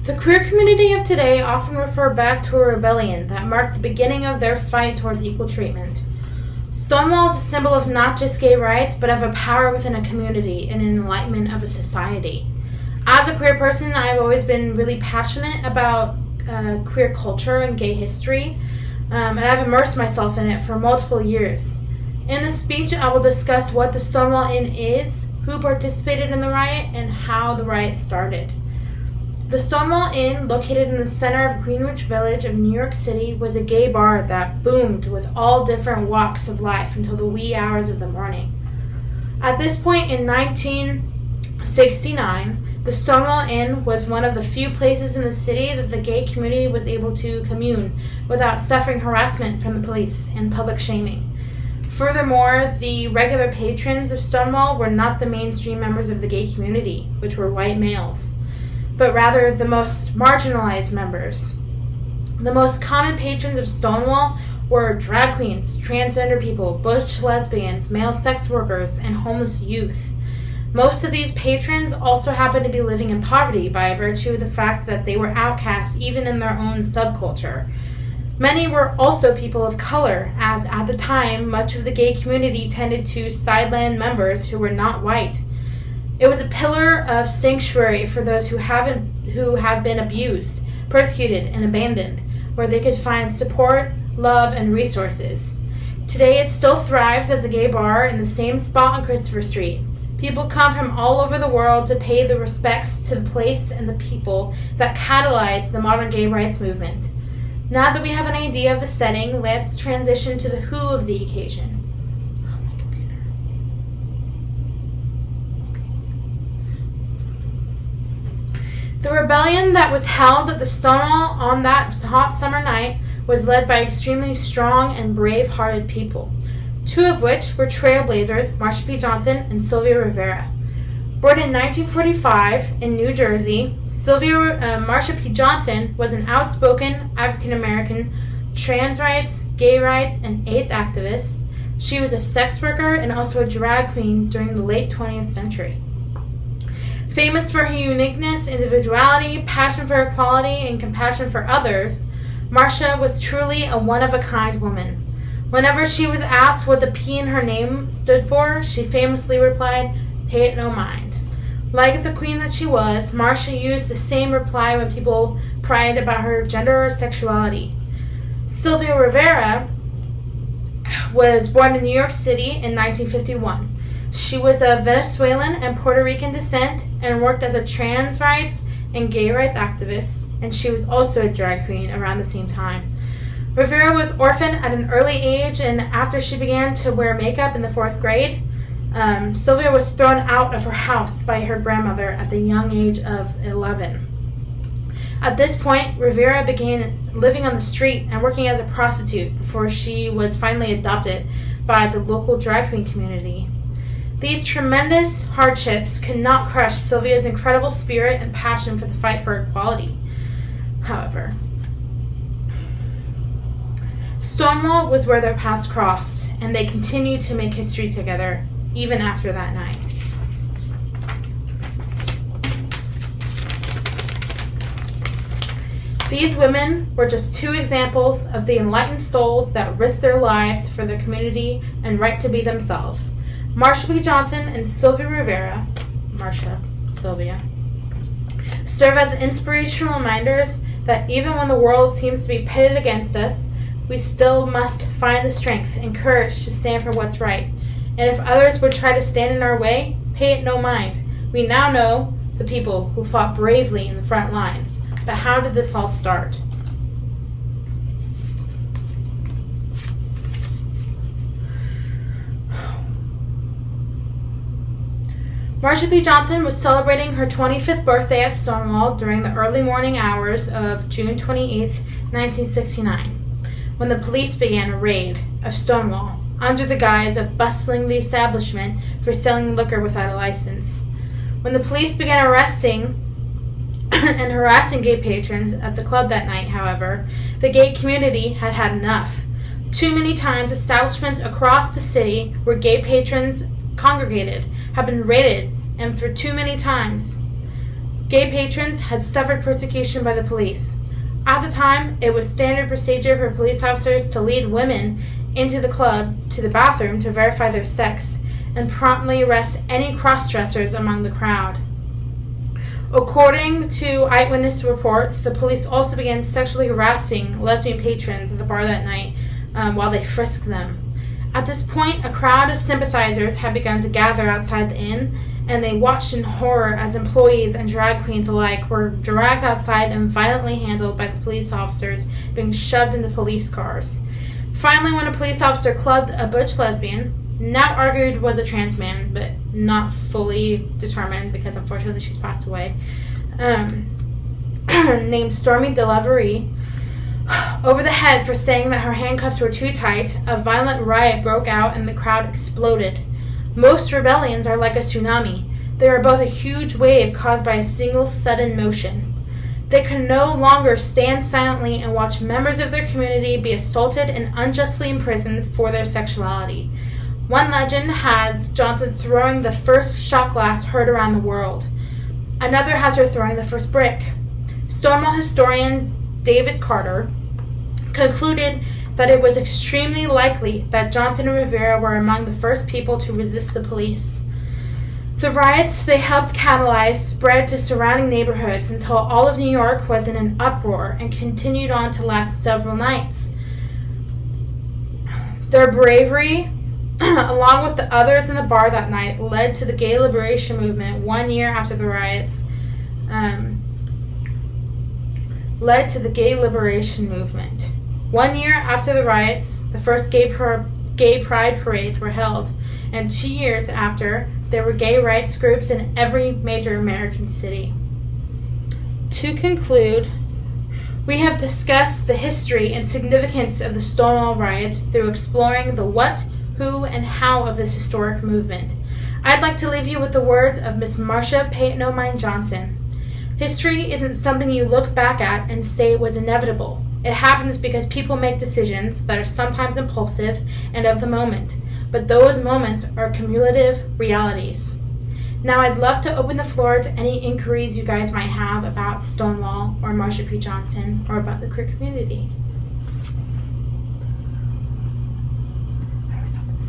The queer community of today often refer back to a rebellion that marked the beginning of their fight towards equal treatment. Stonewall is a symbol of not just gay rights, but of a power within a community and an enlightenment of a society. As a queer person, I've always been really passionate about queer culture and gay history, and I've immersed myself in it for multiple years. In this speech, I will discuss what the Stonewall Inn is, who participated in the riot, and how the riot started. The Stonewall Inn, located in the center of Greenwich Village of New York City, was a gay bar that boomed with all different walks of life until the wee hours of the morning. At this point in 1969, the Stonewall Inn was one of the few places in the city that the gay community was able to commune without suffering harassment from the police and public shaming. Furthermore, the regular patrons of Stonewall were not the mainstream members of the gay community, which were white males, but rather the most marginalized members. The most common patrons of Stonewall were drag queens, transgender people, butch lesbians, male sex workers, and homeless youth. Most of these patrons also happened to be living in poverty by virtue of the fact that they were outcasts even in their own subculture. Many were also people of color, as at the time, much of the gay community tended to sideline members who were not white. It was a pillar of sanctuary for those who have been abused, persecuted, and abandoned, where they could find support, love, and resources. Today, it still thrives as a gay bar in the same spot on Christopher Street. People come from all over the world to pay the respects to the place and the people that catalyzed the modern gay rights movement. Now that we have an idea of the setting, let's transition to the who of the occasion. Oh, my computer. Okay. The rebellion that was held at the Stonewall on that hot summer night was led by extremely strong and brave-hearted people, two of which were trailblazers Marsha P. Johnson and Sylvia Rivera. Born in 1945 in New Jersey, Marsha P. Johnson was an outspoken African-American trans rights, gay rights, and AIDS activist. She was a sex worker and also a drag queen during the late 20th century. Famous for her uniqueness, individuality, passion for equality, and compassion for others, Marsha was truly a one-of-a-kind woman. Whenever she was asked what the P in her name stood for, she famously replied, "Pay it no mind." Like the queen that she was, Marsha used the same reply when people pried about her gender or sexuality. Sylvia Rivera was born in New York City in 1951. She was of Venezuelan and Puerto Rican descent and worked as a trans rights and gay rights activist, and she was also a drag queen around the same time. Rivera was orphaned at an early age, and after she began to wear makeup in the 4th grade, Sylvia was thrown out of her house by her grandmother at the young age of 11. At this point, Rivera began living on the street and working as a prostitute before she was finally adopted by the local drag queen community. These tremendous hardships could not crush Sylvia's incredible spirit and passion for the fight for equality. However, Stonewall was where their paths crossed, and they continued to make history together, even after that night. These women were just two examples of the enlightened souls that risked their lives for their community and right to be themselves. Marsha P. Johnson and Sylvia Rivera, Sylvia, serve as inspirational reminders that even when the world seems to be pitted against us, we still must find the strength and courage to stand for what's right. And if others would try to stand in our way, pay it no mind. We now know the people who fought bravely in the front lines. But how did this all start? Marsha P. Johnson was celebrating her 25th birthday at Stonewall during the early morning hours of June 28, 1969, when the police began a raid of Stonewall under the guise of bustling the establishment for selling liquor without a license. When the police began arresting and harassing gay patrons at the club that night, however, the gay community had had enough. Too many times, establishments across the city where gay patrons congregated have been raided, and for too many times. Gay patrons had suffered persecution by the police. At the time, it was standard procedure for police officers to lead women into the club to the bathroom to verify their sex and promptly arrest any cross-dressers among the crowd. According to eyewitness reports, the police also began sexually harassing lesbian patrons at the bar that night while they frisked them. At this point, a crowd of sympathizers had begun to gather outside the inn, and they watched in horror as employees and drag queens alike were dragged outside and violently handled by the police officers, being shoved into police cars. Finally, when a police officer clubbed a butch lesbian, now argued was a trans man, but not fully determined because unfortunately she's passed away, named Stormy Delavery, over the head for saying that her handcuffs were too tight, a violent riot broke out and the crowd exploded. Most rebellions are like a tsunami. They are both a huge wave caused by a single sudden motion. They can no longer stand silently and watch members of their community be assaulted and unjustly imprisoned for their sexuality. One legend has Johnson throwing the first shot glass heard around the world. Another has her throwing the first brick. Stonewall historian David Carter concluded that it was extremely likely that Johnson and Rivera were among the first people to resist the police. The riots they helped catalyze spread to surrounding neighborhoods until all of New York was in an uproar and continued on to last several nights. Their bravery, along with the others in the bar that night, led to the gay liberation movement 1 year after the riots. The first gay pride parades were held, and 2 years after, there were gay rights groups in every major American city. To conclude, we have discussed the history and significance of the Stonewall riots through exploring the what, who, and how of this historic movement. I'd like to leave you with the words of Miss Marcia Peyton-O'Mine Johnson. History isn't something you look back at and say it was inevitable. It happens because people make decisions that are sometimes impulsive and of the moment, but those moments are cumulative realities. Now I'd love to open the floor to any inquiries you guys might have about Stonewall or Marsha P. Johnson or about the queer community.